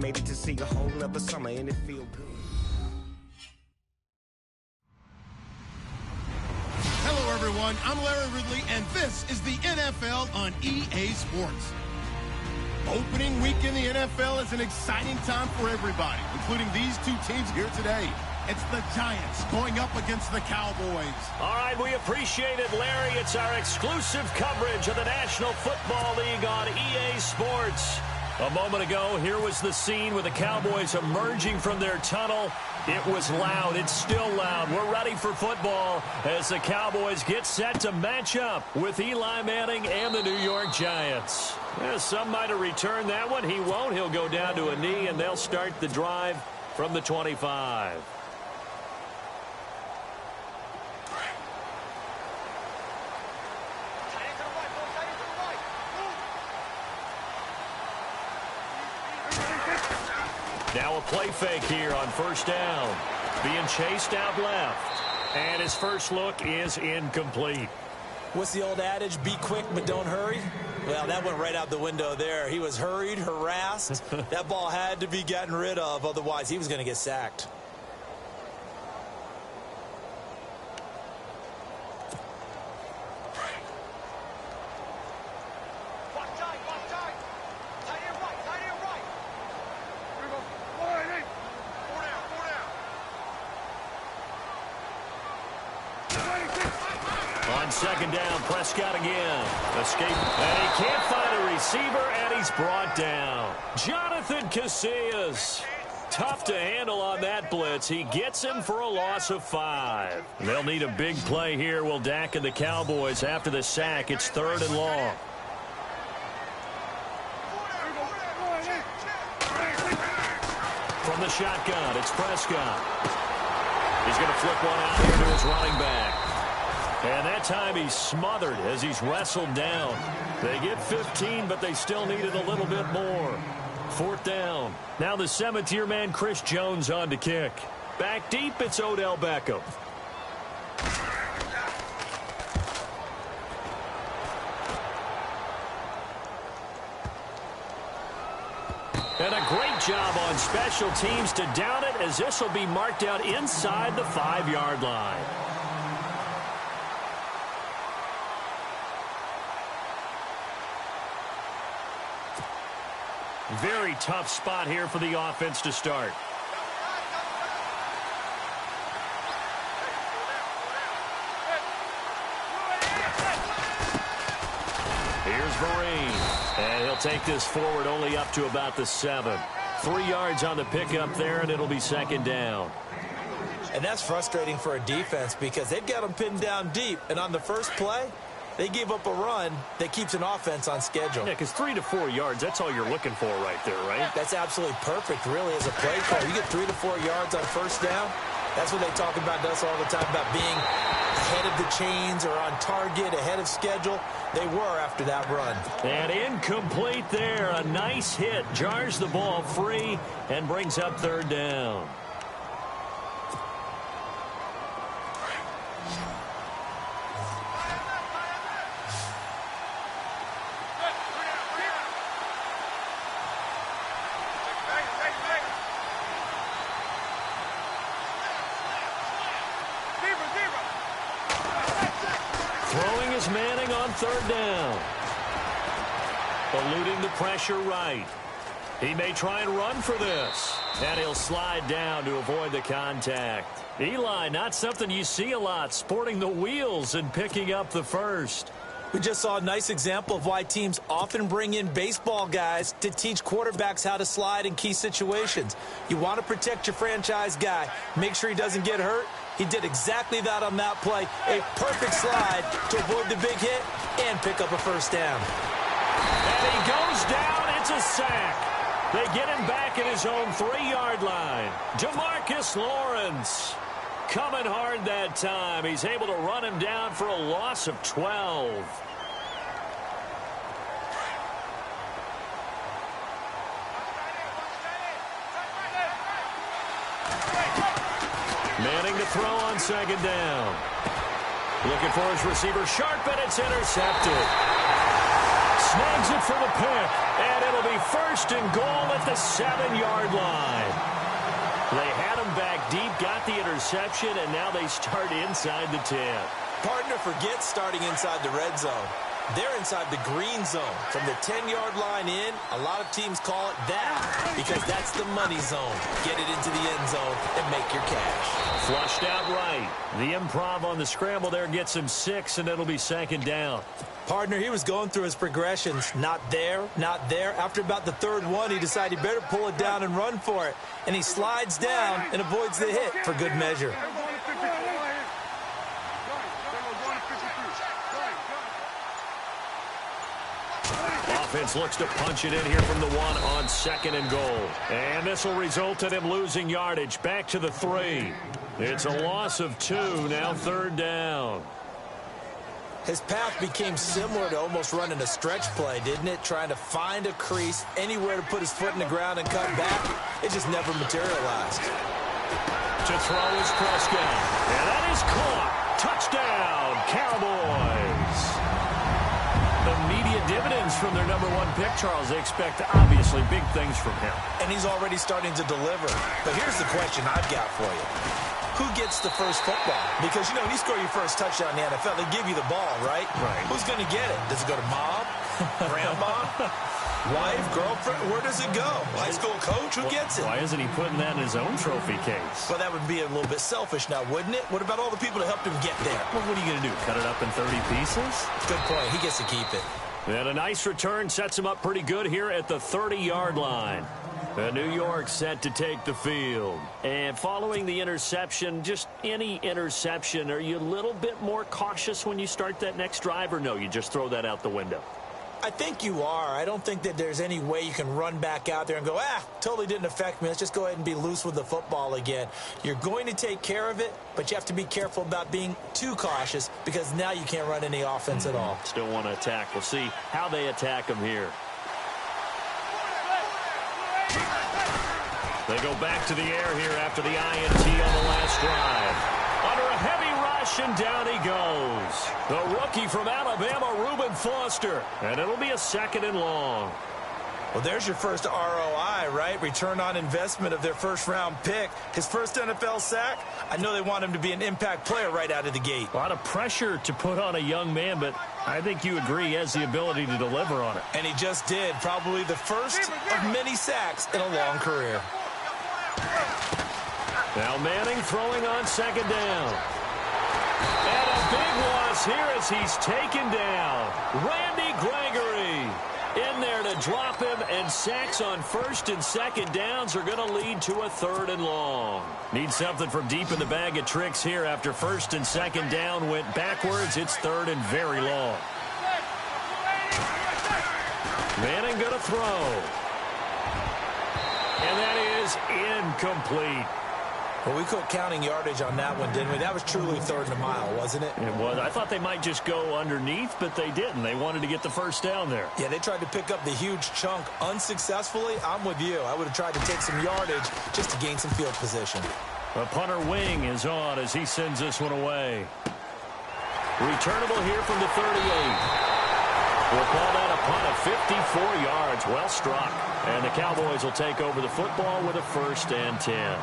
made it to see a whole nother summer and it feel good. Hello, everyone. I'm Larry Ridley, and this is the NFL on EA Sports. Opening week in the NFL is an exciting time for everybody, including these two teams here today. It's the Giants going up against the Cowboys. All right, we appreciate it, Larry. It's our exclusive coverage of the National Football League on EA Sports. A moment ago, here was the scene with the Cowboys emerging from their tunnel. It was loud. It's still loud. We're ready for football as the Cowboys get set to match up with Eli Manning and the New York Giants. Some might have returned that one. He won't. He'll go down to a knee, and they'll start the drive from the 25. Now a play fake here on first down. Being chased out left. And his first look is incomplete. What's the old adage? Be quick, but don't hurry. Well, that went right out the window there. He was hurried, harassed. That ball had to be gotten rid of. Otherwise, he was going to get sacked. On second down, Prescott again. Escape. And he can't find a receiver, and he's brought down. Jonathan Casillas. Tough to handle on that blitz. He gets him for a loss of 5. They'll need a big play here, will Dak and the Cowboys. After the sack, it's 3rd and long. From the shotgun, it's Prescott. He's going to flip one out here to his running back. And that time he's smothered as he's wrestled down. They get 15, but they still needed a little bit more. 4th down. Now the 7th-year man, Chris Jones, on to kick. Back deep, it's Odell Beckham. And a great job on special teams to down it, as this will be marked out inside the 5-yard line. Very tough spot here for the offense to start. Here's Vereen. And he'll take this forward only up to about the 7. 3 yards on the pickup there, and it'll be 2nd down. And that's frustrating for a defense because they've got them pinned down deep. And on the first play, they gave up a run that keeps an offense on schedule. Yeah, because 3 to 4 yards, that's all you're looking for right there, right? That's absolutely perfect, really, as a play call. You get 3 to 4 yards on first down. That's what they talk about to us all the time, about being ahead of the chains or on target, ahead of schedule. They were after that run. And incomplete there. A nice hit. Jars the ball free and brings up 3rd down. Throwing is Manning on 3rd down. Eluding the pressure right. He may try and run for this. And he'll slide down to avoid the contact. Eli, not something you see a lot, sporting the wheels and picking up the first. We just saw a nice example of why teams often bring in baseball guys to teach quarterbacks how to slide in key situations. You want to protect your franchise guy. Make sure he doesn't get hurt. He did exactly that on that play. A perfect slide to avoid the big hit and pick up a first down. And he goes down. It's a sack. They get him back at his own 3-yard line. DeMarcus Lawrence coming hard that time. He's able to run him down for a loss of 12. Manning to throw on 2nd down. Looking for his receiver, Sharp, and it's intercepted. snags it for the pick. And it'll be first and goal at the 7-yard line. They had him back deep, got the interception, and now they start inside the 10. Partner, forget starting inside the red zone. They're inside the green zone. From the 10-yard line in, a lot of teams call it that because that's the money zone. Get it into the end zone and make your cash. Flushed out right. The improv on the scramble there gets him 6, and it'll be 2nd down. Partner, he was going through his progressions. Not there, not there. After about the 3rd one, he decided he better pull it down and run for it. And he slides down and avoids the hit for good measure. Offense looks to punch it in here from the 1 on 2nd and goal. And this will result in him losing yardage back to the 3. It's a loss of 2, now 3rd down. His path became similar to almost running a stretch play, didn't it? Trying to find a crease, anywhere to put his foot in the ground and cut back. It just never materialized. To throw is Prescott. And that is caught. Touchdown, Cowboys. Immediate dividends from their number 1 pick, Charles. They expect, obviously, big things from him. And he's already starting to deliver. But here's the question I've got for you. Who gets the first football? Because, you know, when you score your first touchdown in the NFL, they give you the ball, right? Right. Who's going to get it? Does it go to mom, grandma, wife, girlfriend? Where does it go? High school coach? Who gets it? Why isn't he putting that in his own trophy case? Well, that would be a little bit selfish now, wouldn't it? What about all the people that helped him get there? Well, what are you going to do, cut it up in 30 pieces? Good point. He gets to keep it. And a nice return sets him up pretty good here at the 30-yard line. And New York set to take the field. And following the interception, just any interception, are you a little bit more cautious when you start that next drive, or no, you just throw that out the window? I think you are. I don't think that there's any way you can run back out there and go, totally didn't affect me. Let's just go ahead and be loose with the football again. You're going to take care of it, but you have to be careful about being too cautious because now you can't run any offense at all. Still want to attack. We'll see how they attack him here. They go back to the air here after the INT on the last drive. Under a heavy rush, and down he goes. The rookie from Alabama, Reuben Foster. And it'll be a 2nd and long. Well, there's your first ROI, right? Return on investment of their first-round pick. His first NFL sack. I know they want him to be an impact player right out of the gate. A lot of pressure to put on a young man, but I think you agree he has the ability to deliver on it. And he just did. Probably the first of many sacks in a long career. Now Manning throwing on 2nd down. And a big loss here as he's taken down. Randy Gregory in there to drop him, and sacks on 1st and 2nd downs are going to lead to a 3rd and long. Need something from deep in the bag of tricks here after 1st and 2nd down went backwards. It's 3rd and very long. Manning going to throw. And that is incomplete. Well, we quit counting yardage on that one, didn't we? That was truly 3rd and a mile, wasn't it? It was. I thought they might just go underneath, but they didn't. They wanted to get the first down there. Yeah, they tried to pick up the huge chunk unsuccessfully. I'm with you. I would have tried to take some yardage just to gain some field position. The punter wing is on as he sends this one away. Returnable here from the 38. We'll call that a punt of 54 yards. Well struck. And the Cowboys will take over the football with a 1st and 10.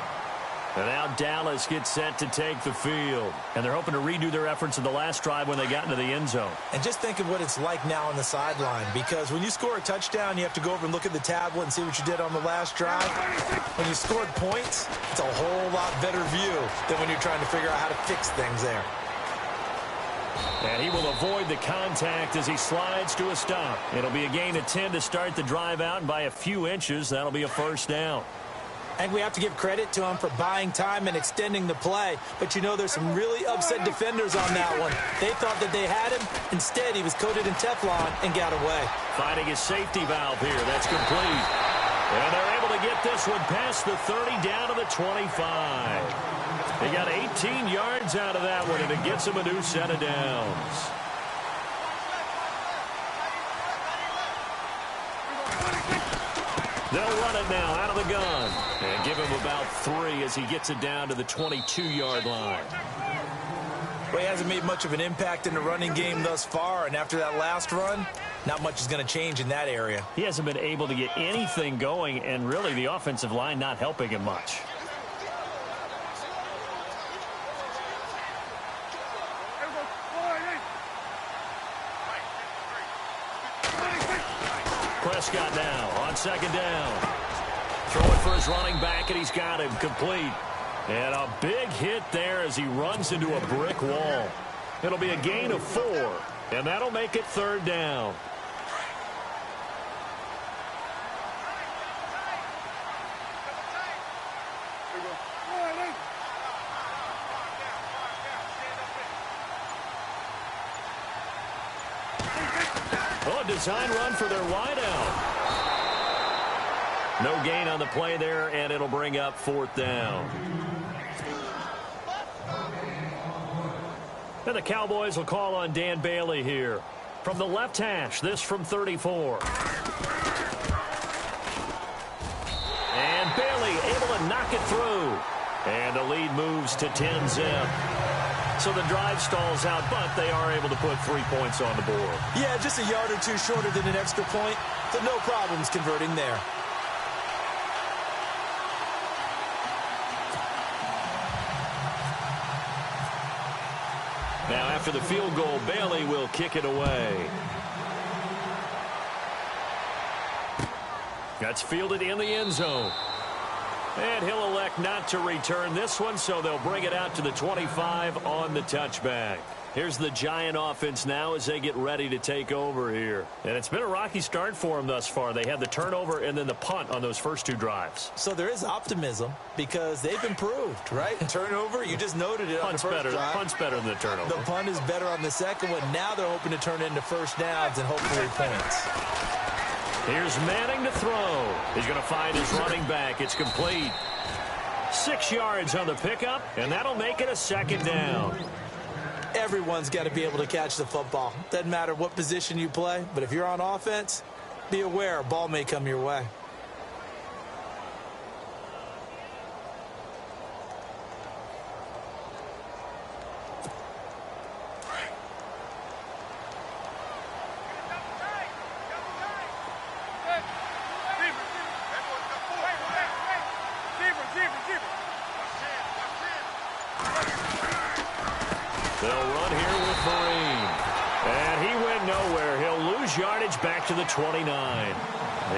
And now Dallas gets set to take the field. And they're hoping to redo their efforts in the last drive when they got into the end zone. And just think of what it's like now on the sideline. Because when you score a touchdown, you have to go over and look at the tablet and see what you did on the last drive. When you scored points, it's a whole lot better view than when you're trying to figure out how to fix things there. And he will avoid the contact as he slides to a stop. It'll be a gain of 10 to start the drive out, and by a few inches, that'll be a 1st down. I think we have to give credit to him for buying time and extending the play. But, you know, there's some really upset defenders on that one. They thought that they had him. Instead, he was coated in Teflon and got away. Finding his safety valve here. That's complete. And they're able to get this one past the 30 down to the 25. They got 18 yards out of that one, and it gets him a new set of downs. They'll run it now out of the gun and give him about 3 as he gets it down to the 22-yard line. Well, he hasn't made much of an impact in the running game thus far, and after that last run, not much is going to change in that area. He hasn't been able to get anything going, and really the offensive line not helping him much. Prescott now on second down. Throwing for his running back, and he's got him complete. And a big hit there as he runs into a brick wall. It'll be a gain of 4, and that'll make it third down. Oh, a design run for their wideout. No gain on the play there, and it'll bring up fourth down. And the Cowboys will call on Dan Bailey here. From the left hash, this from 34. And Bailey able to knock it through. And the lead moves to 10-zip. So the drive stalls out, but they are able to put 3 points on the board. Yeah, just a yard or two shorter than an extra point, so no problems converting there. Now, after the field goal, Bailey will kick it away. That's fielded in the end zone. And he'll elect not to return this one, so they'll bring it out to the 25 on the touchback. Here's the Giant offense now as they get ready to take over here. And it's been a rocky start for them thus far. They had the turnover and then the punt on those first 2 drives. So there is optimism because they've improved, right? Turnover, you just noted it on the first drive. Punt's better than the turnover. The punt is better on the second one. Now they're hoping to turn it into first downs and hopefully points. Here's Manning to throw. He's going to find his running back. It's complete. 6 yards on the pickup, and that'll make it a second down. Everyone's got to be able to catch the football. Doesn't matter what position you play, but if you're on offense, be aware a ball may come your way. They'll run here with Marine. And he went nowhere. He'll lose yardage back to the 29.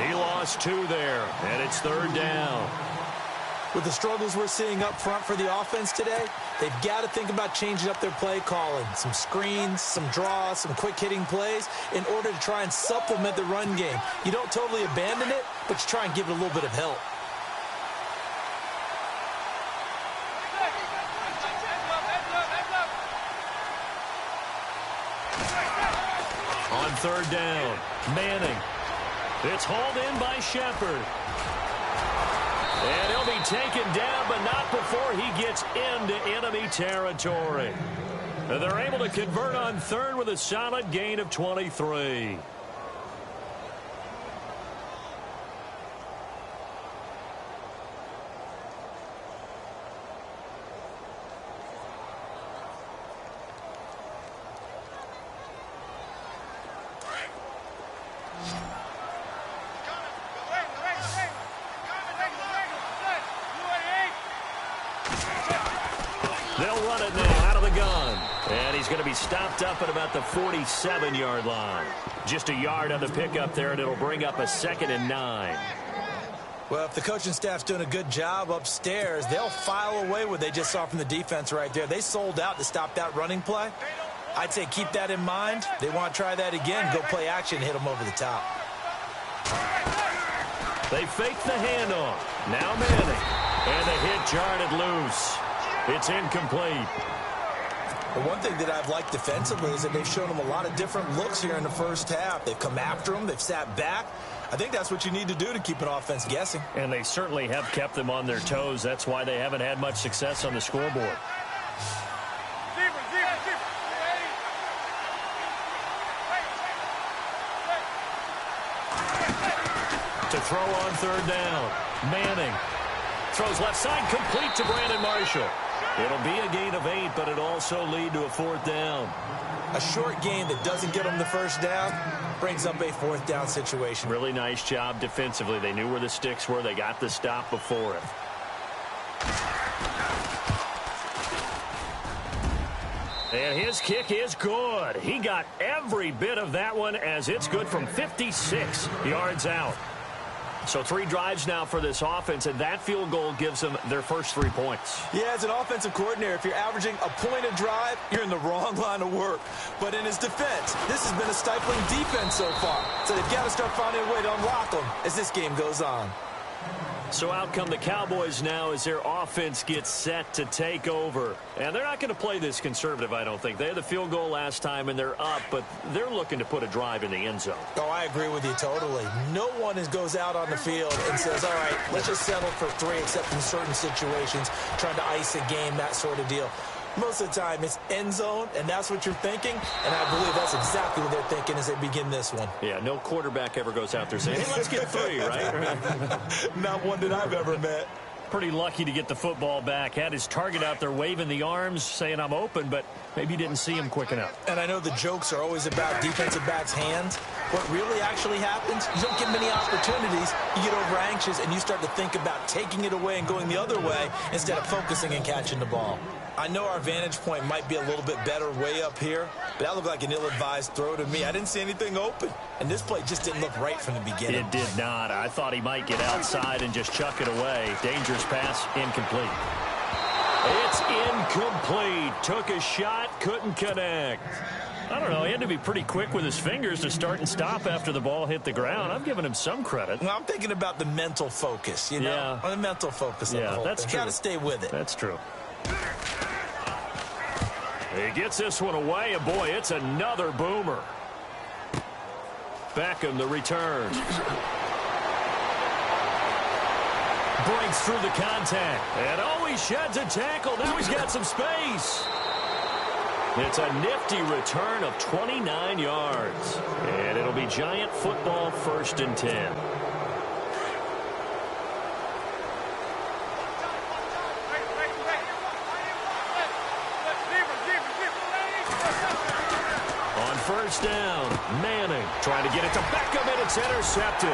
He lost 2 there, and it's third down. With the struggles we're seeing up front for the offense today, they've got to think about changing up their play calling. Some screens, some draws, some quick-hitting plays in order to try and supplement the run game. You don't totally abandon it, but you try and give it a little bit of help. On third down, Manning. It's hauled in by Shepard. And he'll be taken down, but not before he gets into enemy territory. And they're able to convert on third with a solid gain of 23. They'll run it now out of the gun. And he's going to be stopped up at about the 47-yard line. Just a yard on the pickup there, and it'll bring up a 2nd and 9. Well, if the coaching staff's doing a good job upstairs, they'll file away what they just saw from the defense right there. They sold out to stop that running play. I'd say keep that in mind. They want to try that again, go play action, hit them over the top. They fake the handoff. Now Manning. And the hit jarred it loose. It's incomplete. The one thing that I've liked defensively is that they've shown them a lot of different looks here in the first half. They've come after them. They've sat back. I think that's what you need to do to keep an offense guessing. And they certainly have kept them on their toes. That's why they haven't had much success on the scoreboard. To throw on third down. Manning throws left side complete to Brandon Marshall. It'll be a gain of 8, but it also lead to a 4th down. A short gain that doesn't get them the first down brings up a 4th down situation. Really nice job defensively. They knew where the sticks were. They got the stop before it. And his kick is good. He got every bit of that one as it's good from 56 yards out. So 3 drives now for this offense, and that field goal gives them their first 3 points. Yeah, as an offensive coordinator, if you're averaging a point a drive, you're in the wrong line of work. But in his defense, this has been a stifling defense so far. So they've got to start finding a way to unlock them as this game goes on. So out come the Cowboys now as their offense gets set to take over. And they're not going to play this conservative, I don't think. They had the field goal last time, and they're up, but they're looking to put a drive in the end zone. Oh, I agree with you totally. No one goes out on the field and says, all right, let's just settle for 3, except in certain situations, trying to ice a game, that sort of deal. Most of the time, it's end zone, and that's what you're thinking, and I believe that's exactly what they're thinking as they begin this one. Yeah, no quarterback ever goes out there saying, hey, let's get 3, right? Not one that I've ever met. Pretty lucky to get the football back. Had his target out there waving the arms, saying I'm open, but maybe didn't see him quick enough. And I know the jokes are always about defensive backs' hands. What really actually happens, you don't get many opportunities. You get over anxious, and you start to think about taking it away and going the other way instead of focusing and catching the ball. I know our vantage point might be a little bit better way up here, but that looked like an ill-advised throw to me. I didn't see anything open, and this play just didn't look right from the beginning. It did not. I thought he might get outside and just chuck it away. Dangerous pass, incomplete. It's incomplete. Took a shot, couldn't connect. I don't know, he had to be pretty quick with his fingers to start and stop after the ball hit the ground. I'm giving him some credit. Well, I'm thinking about the mental focus, you know? Yeah. On the mental focus of the whole that's thing. true. Got to stay with it. That's true. He gets this one away, and boy, it's another boomer. Beckham, the return. Breaks through the contact. And he sheds a tackle. Now he's got some space. It's a nifty return of 29 yards. And it'll be Giant football 1st and 10. First down, Manning trying to get it to Beckham, and it's intercepted.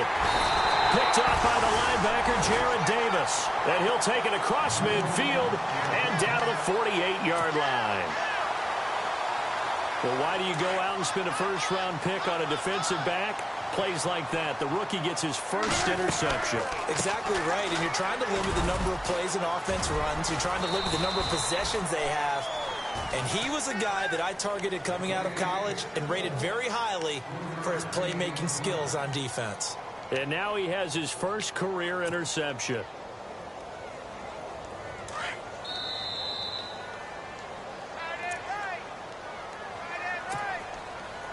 Picked off by the linebacker, Jared Davis. And he'll take it across midfield and down to the 48-yard line. Well, why do you go out and spend a first-round pick on a defensive back? Plays like that. The rookie gets his first interception. Exactly right, and you're trying to limit the number of plays and offense runs. You're trying to limit the number of possessions they have. And he was a guy that I targeted coming out of college and rated very highly for his playmaking skills on defense. And now he has his first career interception.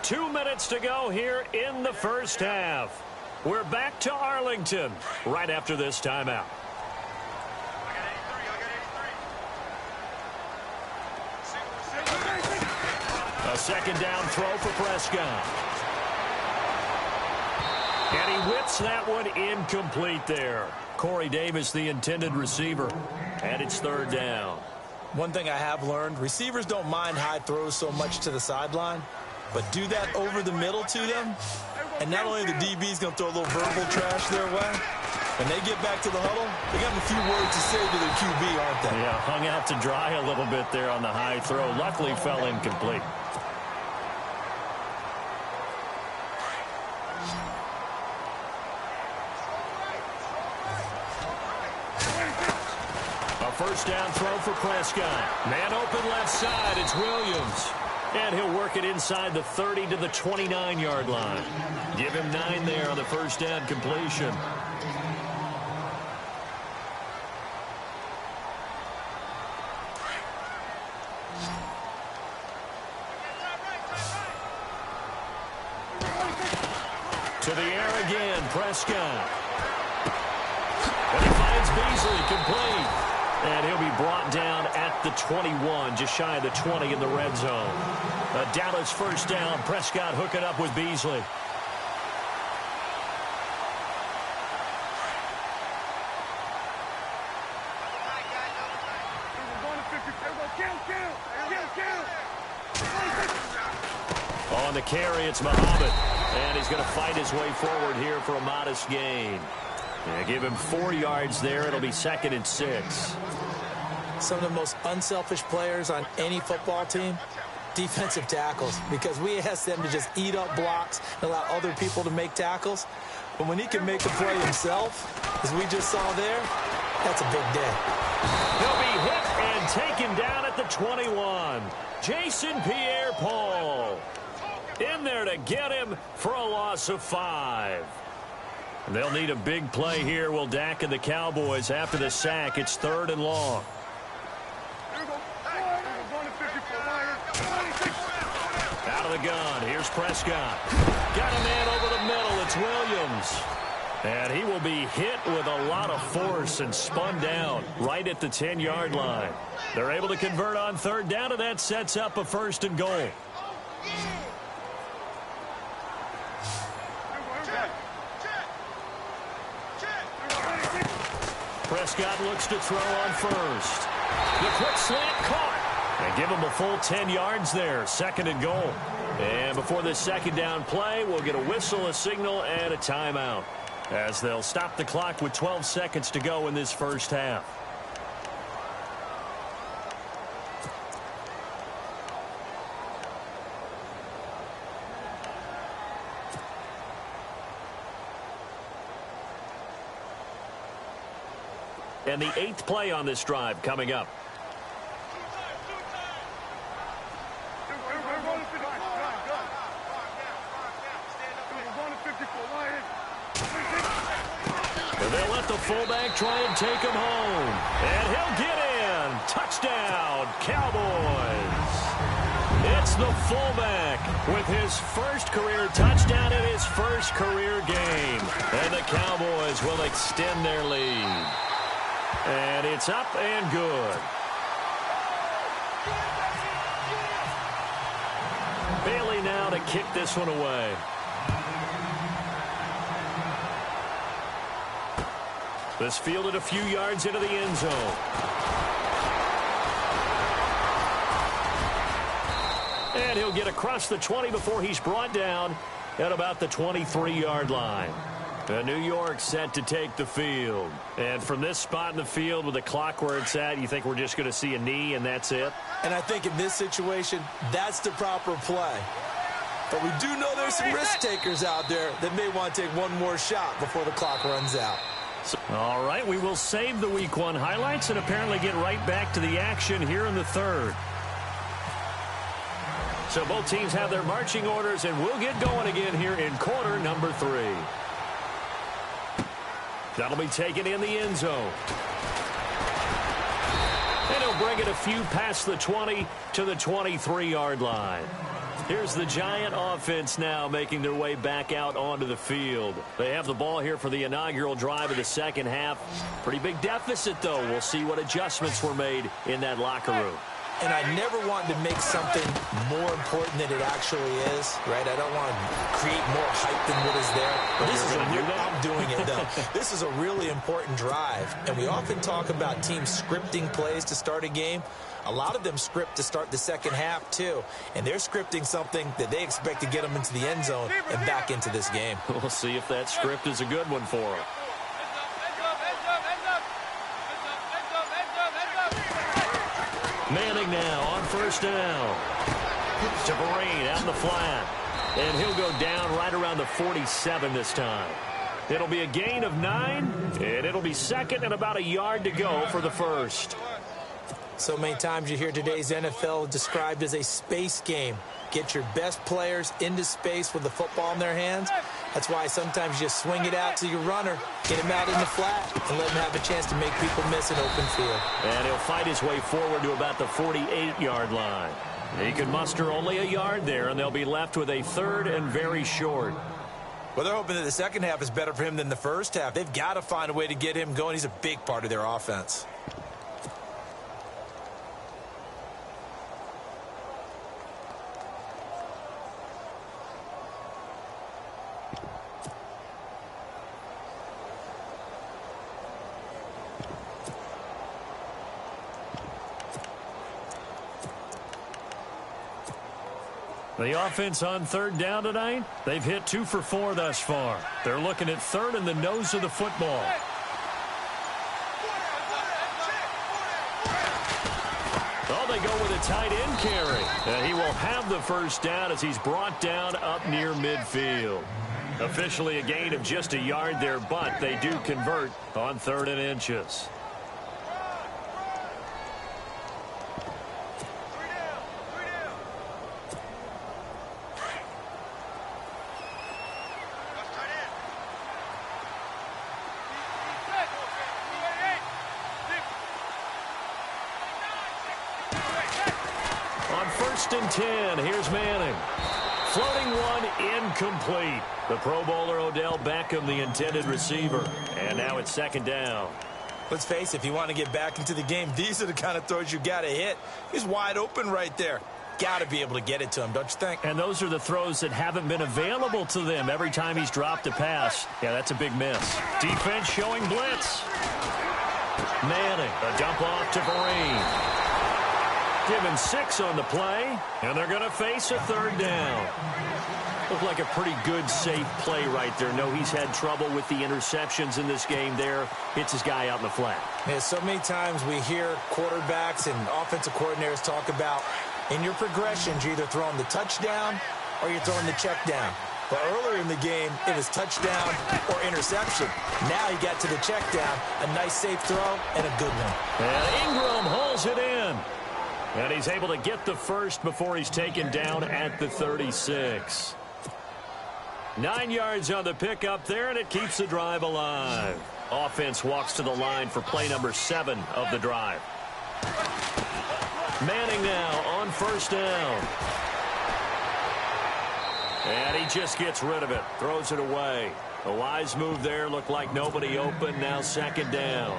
Two minutes to go here in the first half. We're back to Arlington right after this timeout. A second down throw for Prescott. And he whips that one incomplete there. Corey Davis, the intended receiver. And it's 3rd down. One thing I have learned, receivers don't mind high throws so much to the sideline, but do that over the middle to them, and not only the DB's going to throw a little verbal trash their way, when they get back to the huddle, they got a few words to say to their QB, aren't they? Yeah, hung out to dry a little bit there on the high throw. Luckily fell incomplete. A first down throw for Prescott. Man open left side, it's Williams. And he'll work it inside the 30 to the 29-yard line. Give him 9 there on the first down completion. To the air again, Prescott. And he finds Beasley complete. And he'll be brought down at the 21, just shy of the 20 in the red zone. A Dallas first down. Prescott hooking up with Beasley. on the carry, it's Muhammad. And he's going to fight his way forward here for a modest gain. Yeah, give him 4 yards there. It'll be 2nd and 6. Some of the most unselfish players on any football team, defensive tackles, because we ask them to just eat up blocks and allow other people to make tackles. But when he can make a play himself, as we just saw there, that's a big day. He'll be hit and taken down at the 21. Jason Pierre-Paul in there to get him for a loss of 5. And they'll need a big play here, will Dak and the Cowboys. After the sack, it's 3rd and long. Out of the gun, here's Prescott. Got a man over the middle, it's Williams. And he will be hit with a lot of force and spun down right at the 10-yard line. They're able to convert on 3rd down, and that sets up a 1st and goal. Prescott looks to throw on 1st. The quick slant caught. And give him a full 10 yards there. 2nd and goal. And before this 2nd down play, we'll get a whistle, a signal, and a timeout, as they'll stop the clock with 12 seconds to go in this first half. And the 8th play on this drive coming up. They'll let the fullback try and take him home. And he'll get in. Touchdown, Cowboys. It's the fullback with his first career touchdown in his first career game. And the Cowboys will extend their lead. And it's up and good. Bailey now to kick this one away. This fielded a few yards into the end zone. And he'll get across the 20 before he's brought down at about the 23-yard line. New York set to take the field. And from this spot in the field with the clock where it's at, you think we're just going to see a knee and that's it? And I think in this situation, that's the proper play. But we do know there's some risk takers out there that may want to take one more shot before the clock runs out. All right, we will save the Week 1 highlights and apparently get right back to the action here in the 3rd. So both teams have their marching orders, and we'll get going again here in quarter number 3. That'll be taken in the end zone. And he'll bring it a few past the 20 to the 23-yard line. Here's the Giant offense now making their way back out onto the field. They have the ball here for the inaugural drive of the second half. Pretty big deficit, though. We'll see what adjustments were made in that locker room. And I never want to make something more important than it actually is, right? I don't want to create more hype than what is there. I'm doing it, though. This is a really important drive. And we often talk about teams scripting plays to start a game. A lot of them script to start the second half, too. And they're scripting something that they expect to get them into the end zone and back into this game. We'll see if that script is a good one for them. Manning now on 1st down. To Vereen out in the flat. And he'll go down right around the 47 this time. It'll be a gain of 9, and it'll be 2nd and about a yard to go for the 1st. So many times you hear today's NFL described as a space game. Get your best players into space with the football in their hands. That's why sometimes you just swing it out to your runner, get him out in the flat, and let him have a chance to make people miss an open field. And he'll fight his way forward to about the 48-yard line. He can muster only a yard there, and they'll be left with a 3rd and very short. Well, they're hoping that the second half is better for him than the first half. They've got to find a way to get him going. He's a big part of their offense. The offense on third down tonight, they've hit 2 for 4 thus far. They're looking at third in the nose of the football. Oh, they go with a tight end carry. And he will have the first down as he's brought down up near midfield. Officially a gain of just a yard there, but they do convert on 3rd and inches. On 1st and 10, here's Manning. Floating one, incomplete. The Pro Bowler Odell Beckham, the intended receiver. And now it's 2nd down. Let's face it, if you want to get back into the game, these are the kind of throws you got to hit. He's wide open right there. Got to be able to get it to him, don't you think? And those are the throws that haven't been available to them every time he's dropped a pass. Yeah, that's a big miss. Defense showing blitz. Manning, a dump off to Vereen. Given 6 on the play, and they're going to face a 3rd down. Looked like a pretty good, safe play right there. No, he's had trouble with the interceptions in this game there. Hits his guy out in the flat. Yeah, so many times we hear quarterbacks and offensive coordinators talk about in your progressions, you're either throwing the touchdown or you're throwing the check down. But earlier in the game, it was touchdown or interception. Now he got to the check down, a nice safe throw, and a good one. And Ingram hauls it in. And he's able to get the first before he's taken down at the 36. 9 yards on the pickup there, and it keeps the drive alive. Offense walks to the line for play number 7 of the drive. Manning now on 1st down. And he just gets rid of it, throws it away. A wise move there, looked like nobody open, now 2nd down.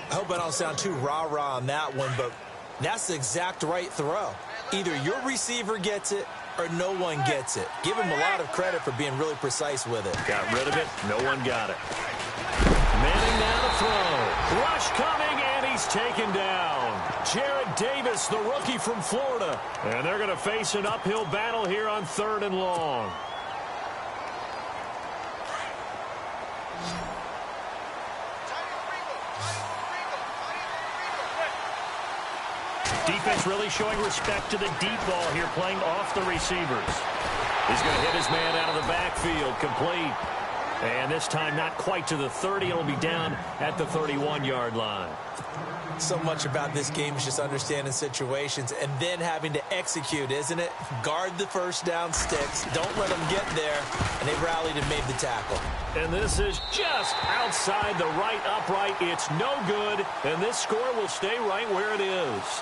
I hope I don't sound too rah-rah on that one, but that's the exact right throw. Either your receiver gets it or no one gets it. Give him a lot of credit for being really precise with it. Got rid of it. No one got it. Manning now to throw. Rush coming, and he's taken down. Jared Davis, the rookie from Florida. And they're going to face an uphill battle here on 3rd and long. Defense really showing respect to the deep ball here, playing off the receivers. He's going to hit his man out of the backfield, complete. And this time not quite to the 30. It'll be down at the 31-yard line. So much about this game is just understanding situations and then having to execute, isn't it? Guard the first down sticks. Don't let them get there. And they rallied and made the tackle. And this is just outside the right upright. It's no good. And this score will stay right where it is.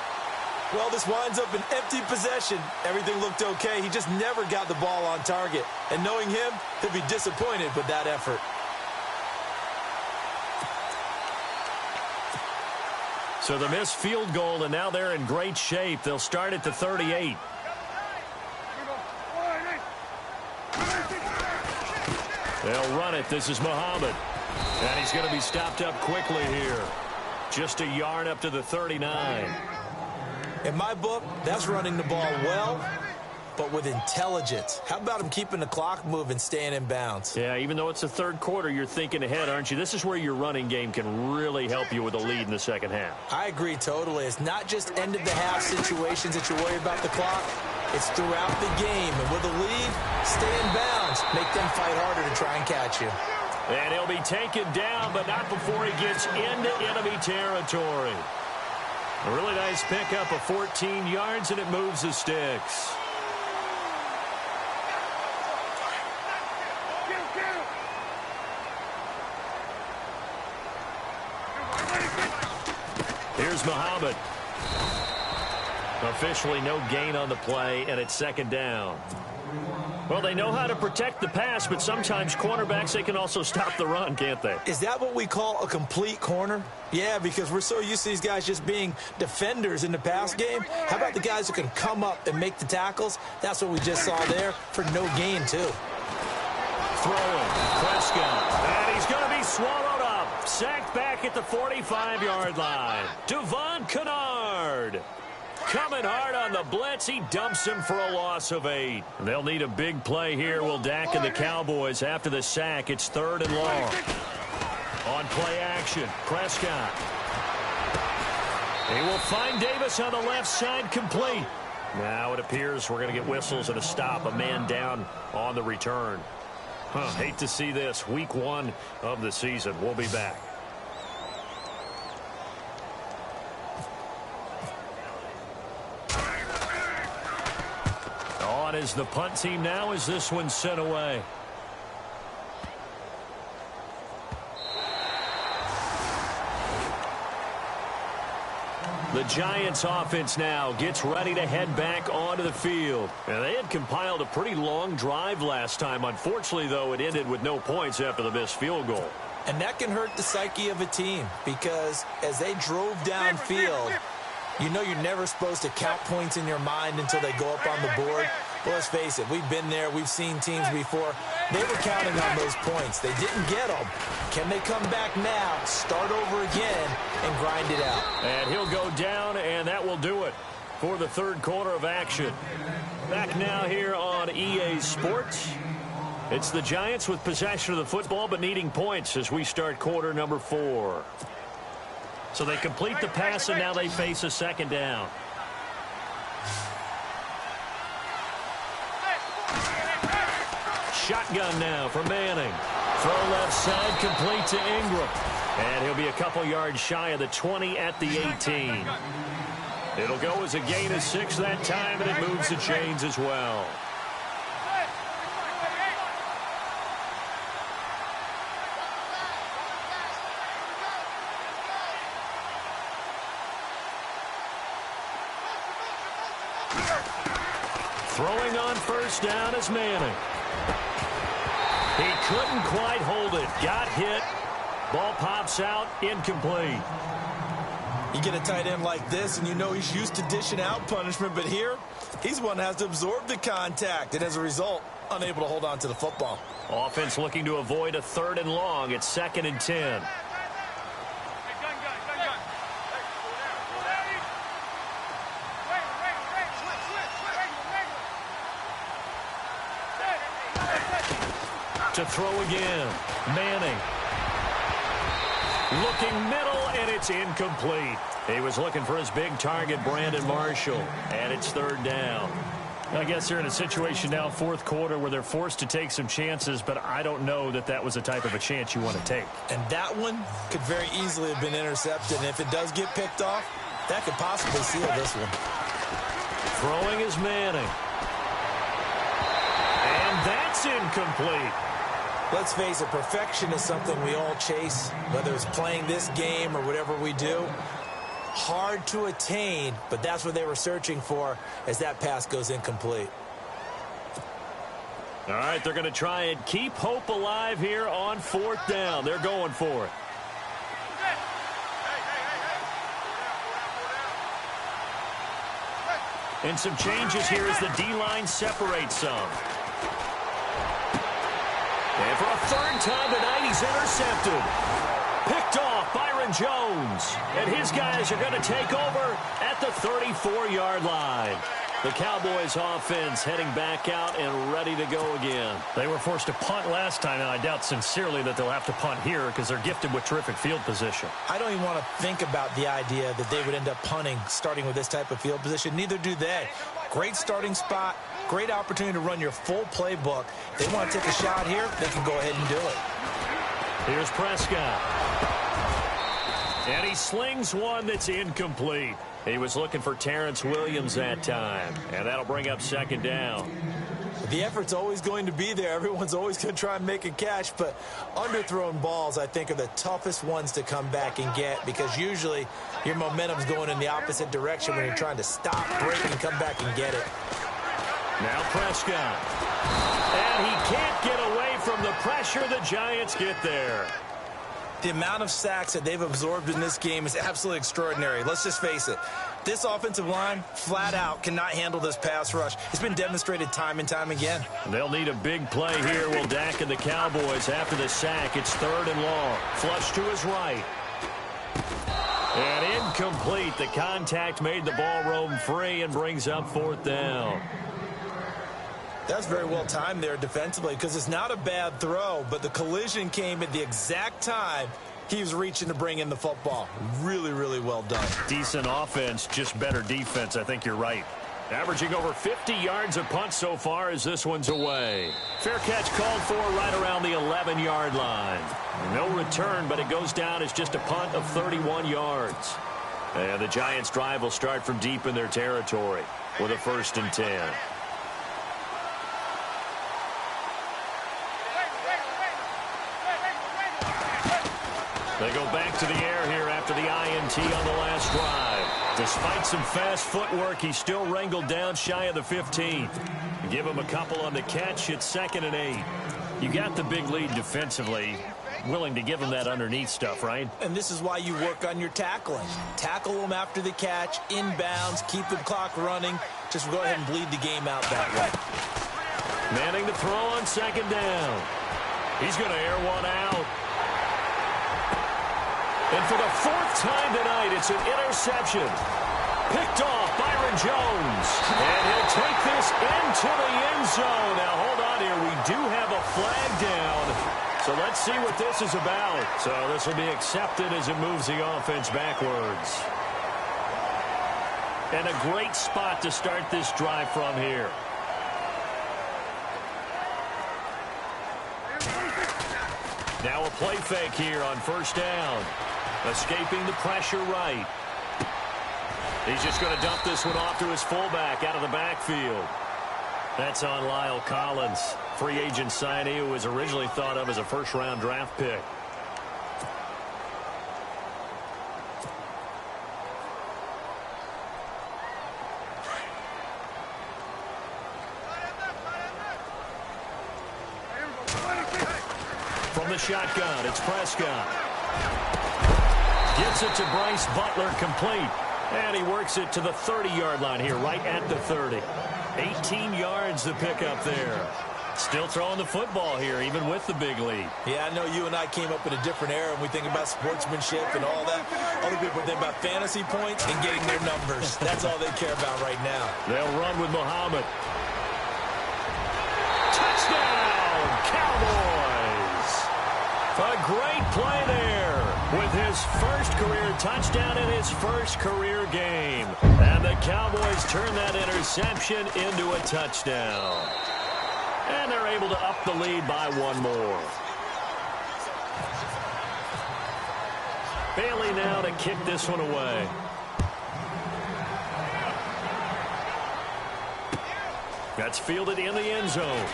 Well, this winds up an empty possession. Everything looked okay. He just never got the ball on target. And knowing him, he'll be disappointed with that effort. So the missed field goal, and now they're in great shape. They'll start at the 38. They'll run it. This is Muhammad. And he's going to be stopped up quickly here. Just a yard up to the 39. In my book, that's running the ball well, but with intelligence. How about him keeping the clock moving, staying in bounds? Yeah, even though it's the 3rd quarter, you're thinking ahead, aren't you? This is where your running game can really help you with a lead in the 2nd half. I agree totally. It's not just end-of-the-half situations that you worry about the clock. It's throughout the game. And with a lead, stay in bounds. Make them fight harder to try and catch you. And he'll be taken down, but not before he gets into enemy territory. A really nice pickup of 14 yards, and it moves the sticks. Here's Muhammad. Officially no gain on the play, and it's 2nd down. Well, they know how to protect the pass, but sometimes cornerbacks, they can also stop the run, can't they? Is that what we call a complete corner? Yeah, because we're so used to these guys just being defenders in the pass game. How about the guys who can come up and make the tackles? That's what we just saw there for no gain, too. Throwing, Prescott, and he's going to be swallowed up. Sacked back at the 45-yard line. Devon Kennard. Coming hard on the blitz. He dumps him for a loss of 8. They'll need a big play here. Will Dak and the Cowboys after the sack. It's 3rd and long. On play action, Prescott. He will find Davis on the left side, complete. Now it appears we're going to get whistles and a stop. A man down on the return. Hate to see this. Week 1 of the season. We'll be back. On is the punt team now as this one's sent away. The Giants offense now gets ready to head back onto the field. And they had compiled a pretty long drive last time. Unfortunately, though, it ended with no points after the missed field goal. And that can hurt the psyche of a team because as they drove downfield, you know you're never supposed to count points in your mind until they go up on the board. Well, let's face it, we've been there. We've seen teams before. They were counting on those points. They didn't get them. Can they come back now, start over again, and grind it out? And he'll go down, and that will do it for the 3rd quarter of action. Back now here on EA Sports. It's the Giants with possession of the football, but needing points as we start quarter number 4. So they complete the pass, and now they face a 2nd down. Shotgun now for Manning. Throw left side, complete to Ingram. And he'll be a couple yards shy of the 20 at the 18. It'll go as a gain of 6 that time, and it moves the chains as well. Throwing on 1st down is Manning. He couldn't quite hold it. Got hit. Ball pops out. Incomplete. You get a tight end like this, and you know he's used to dishing out punishment, but here, he's one that has to absorb the contact, and as a result, unable to hold on to the football. Offense looking to avoid a 3rd and long. It's 2nd and 10. To throw again. Manning. Looking middle, and it's incomplete. He was looking for his big target, Brandon Marshall, and it's 3rd down. I guess they're in a situation now, 4th quarter, where they're forced to take some chances, but I don't know that that was the type of a chance you want to take. And that one could very easily have been intercepted, and if it does get picked off, that could possibly seal this one. Throwing is Manning. And that's incomplete. Let's face it, perfection is something we all chase, whether it's playing this game or whatever we do. Hard to attain, but that's what they were searching for as that pass goes incomplete. All right, they're going to try and keep hope alive here on 4th down. They're going for it. And some changes here as the D-line separates some. And for a 3rd time tonight, he's intercepted. Picked off Byron Jones. And his guys are going to take over at the 34-yard line. The Cowboys offense heading back out and ready to go again. They were forced to punt last time, and I doubt sincerely that they'll have to punt here because they're gifted with terrific field position. I don't even want to think about the idea that they would end up punting starting with this type of field position. Neither do they. Great starting spot, great opportunity to run your full playbook. If they want to take a shot here, they can go ahead and do it. Here's Prescott. And he slings one that's incomplete. He was looking for Terrence Williams that time, and that'll bring up 2nd down. The effort's always going to be there. Everyone's always going to try and make a catch, but underthrown balls, I think, are the toughest ones to come back and get because usually your momentum's going in the opposite direction when you're trying to stop, break, and come back and get it. Now Prescott. And he can't get away from the pressure. The Giants get there. The amount of sacks that they've absorbed in this game is absolutely extraordinary. Let's just face it. This offensive line, flat out, cannot handle this pass rush. It's been demonstrated time and time again. They'll need a big play here. Will Dak and the Cowboys after the sack. It's 3rd and long. Flush to his right. And incomplete. The contact made the ball roam free and brings up 4th down. That's very well timed there defensively because it's not a bad throw, but the collision came at the exact time he was reaching to bring in the football. Really, really well done. Decent offense, just better defense. I think you're right. Averaging over 50 yards a punt so far as this one's away. Fair catch called for right around the 11-yard line. No return, but it goes down as just a punt of 31 yards. And the Giants' drive will start from deep in their territory with a 1st and 10. They go back to the air here after the INT on the last drive. Despite some fast footwork, he's still wrangled down shy of the 15th. Give him a couple on the catch. It's 2nd and 8. You got the big lead defensively. Willing to give him that underneath stuff, right? And this is why you work on your tackling. Tackle them after the catch, inbounds, keep the clock running. Just go ahead and bleed the game out that way. Manning to throw on 2nd down. He's going to air one out. And for the 4th time tonight, it's an interception. Picked off Byron Jones. And he'll take this into the end zone. Now, hold on here. We do have a flag down. So let's see what this is about. So this will be accepted as it moves the offense backwards. And a great spot to start this drive from here. Now a play fake here on 1st down. Escaping the pressure right. He's just going to dump this one off to his fullback out of the backfield. That's on Lyle Collins, free agent signee who was originally thought of as a 1st-round draft pick. From the shotgun, it's Prescott. Gets it to Bryce Butler, complete. And he works it to the 30-yard line here, right at the 30. 18 yards to pick up there. Still throwing the football here, even with the big lead. Yeah, I know you and I came up in a different era, and we think about sportsmanship and all that. Other people think about fantasy points and getting their numbers. That's all they care about right now. They'll run with Muhammad. Touchdown, Cowboys! A great play there with his 1st career touchdown in his 1st career game. And the Cowboys turn that interception into a touchdown. And they're able to up the lead by 1 more. Bailey now to kick this one away. That's fielded in the end zone.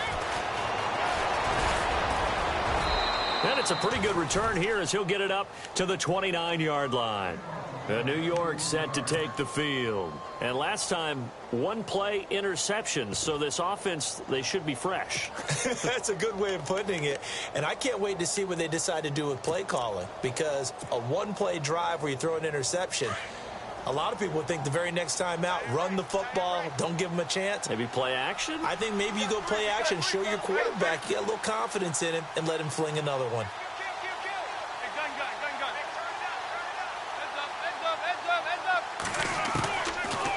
And it's a pretty good return here as he'll get it up to the 29-yard line. New York set to take the field. And last time, 1 play interception. So this offense, they should be fresh. That's a good way of putting it. And I can't wait to see what they decide to do with play calling. Because a 1-play drive where you throw an interception, a lot of people would think the very next time out, run the football, don't give them a chance. Maybe play action? I think maybe you go play action, show your quarterback, get a little confidence in him, and let him fling another one.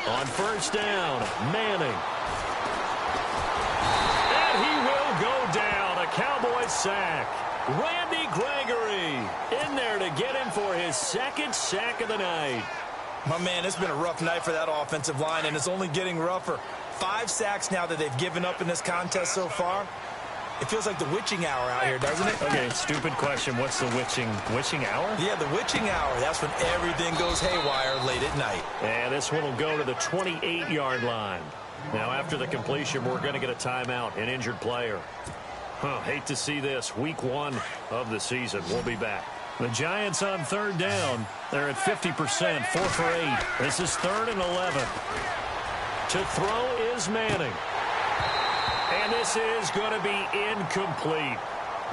On 1st down, Manning. And he will go down. A Cowboys sack. Randy Gregory in there to get him for his 2nd sack of the night. My man, it's been a rough night for that offensive line, and it's only getting rougher. 5 sacks now that they've given up in this contest so far. It feels like the witching hour out here, doesn't it? Okay, stupid question. What's the witching hour? Yeah, the witching hour. That's when everything goes haywire late at night. And this one will go to the 28-yard line. Now, after the completion, we're going to get a timeout, an injured player. Hate to see this. Week 1 of the season. We'll be back. The Giants on 3rd down. They're at 50%, 4 for 8. This is 3rd and 11. To throw is Manning. And this is going to be incomplete.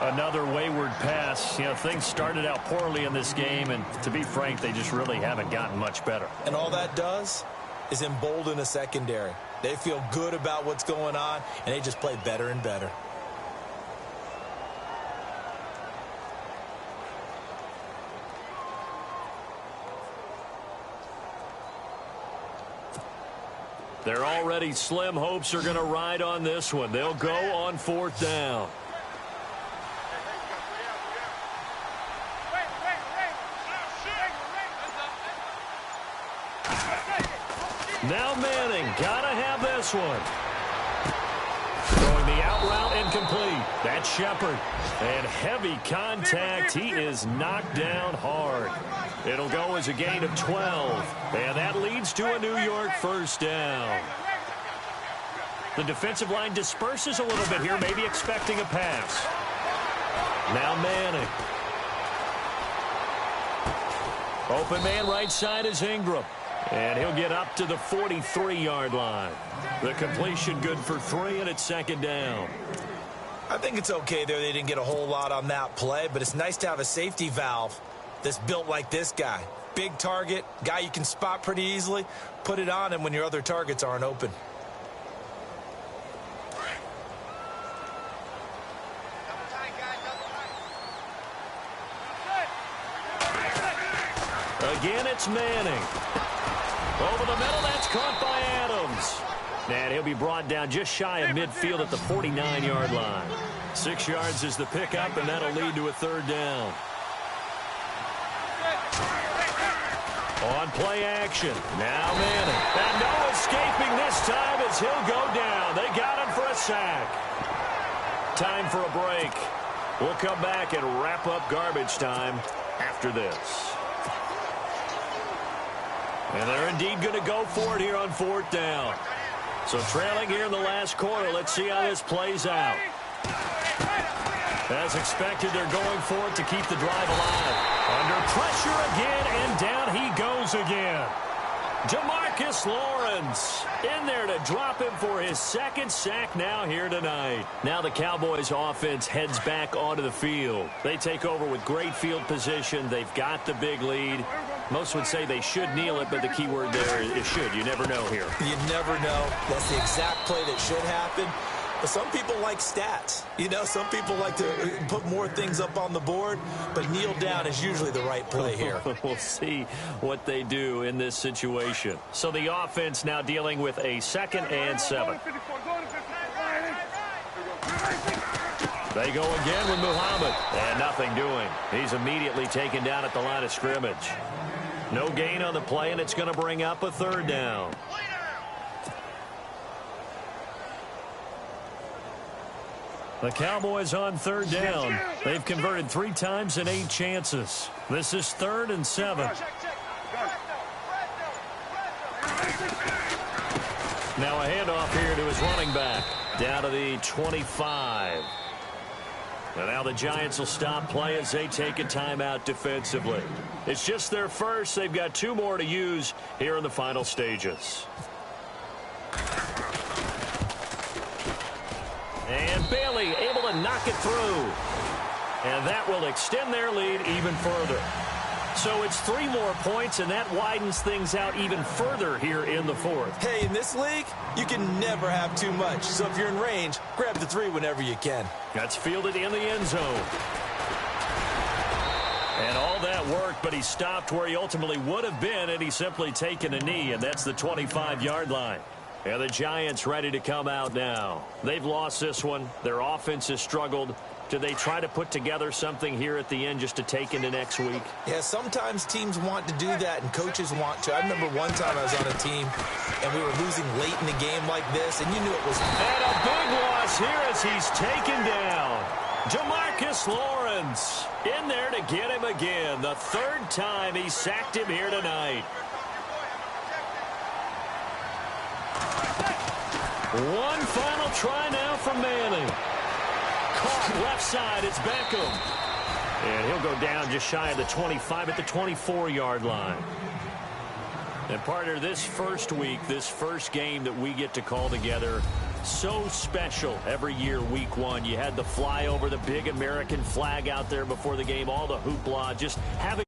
Another wayward pass. You know, things started out poorly in this game, and to be frank, they just really haven't gotten much better. And all that does is embolden the secondary. They feel good about what's going on, and they just play better and better. Their already slim hopes are going to ride on this one. They'll go on 4th down. Now Manning, gotta have this one. Throwing the out route incomplete. That's Shepard. And heavy contact. He is knocked down hard. It'll go as a gain of 12. And that leads to a New York 1st down. The defensive line disperses a little bit here, maybe expecting a pass. Now Manning. Open man right side is Ingram. And he'll get up to the 43-yard line. The completion good for 3, and it's 2nd down. I think it's okay there. They didn't get a whole lot on that play, but it's nice to have a safety valve that's built like this guy. Big target, guy you can spot pretty easily. Put it on him when your other targets aren't open. Again, it's Manning. Over the middle, that's caught by Adams. And he'll be brought down just shy of midfield at the 49-yard line. 6 yards is the pickup, and that'll lead to a 3rd down. On play action. Now Manning. And no escaping this time as he'll go down. They got him for a sack. Time for a break. We'll come back and wrap up garbage time after this. And they're indeed going to go for it here on 4th down. So trailing here in the last quarter. Let's see how this plays out. As expected, they're going for it to keep the drive alive. Under pressure again, and down he goes again. Demarcus Lawrence in there to drop him for his 2nd sack now here tonight. Now the Cowboys offense heads back onto the field. They take over with great field position. They've got the big lead. Most would say they should kneel it, but the key word there is should. You never know here. You never know. That's the exact play that should happen. But some people like stats. You know, some people like to put more things up on the board, but kneel down is usually the right play here. We'll see what they do in this situation. So the offense now dealing with a 2nd and 7. They go again with Muhammad, and nothing doing. He's immediately taken down at the line of scrimmage. No gain on the play, and it's going to bring up a 3rd down. The Cowboys on 3rd down. They've converted 3 times in 8 chances. This is 3rd and 7. Now a handoff here to his running back. Down to the 25. And now the Giants will stop play as they take a timeout defensively. It's just their first. They've got 2 more to use here in the final stages. And Bailey able to knock it through. And that will extend their lead even further. So it's 3 more points, and that widens things out even further here in the 4th. Hey, in this league, you can never have too much. So if you're in range, grab the 3 whenever you can. That's fielded in the end zone. And all that worked, but he stopped where he ultimately would have been, and he's simply taken a knee, and that's the 25-yard line. And the Giants ready to come out now. They've lost this one. Their offense has struggled. Do they try to put together something here at the end just to take into next week? Yeah, sometimes teams want to do that, and coaches want to. I remember one time I was on a team, and we were losing late in the game like this, and you knew it was... And a big loss here as he's taken down. Demarcus Lawrence in there to get him again. The 3rd time he sacked him here tonight. One final try now from Manning. Caught left side, it's Beckham. And he'll go down just shy of the 25 at the 24-yard line. And partner, this first week, this first game that we get to call together, so special every year, week 1. You had the flyover, the big American flag out there before the game, all the hoopla, just having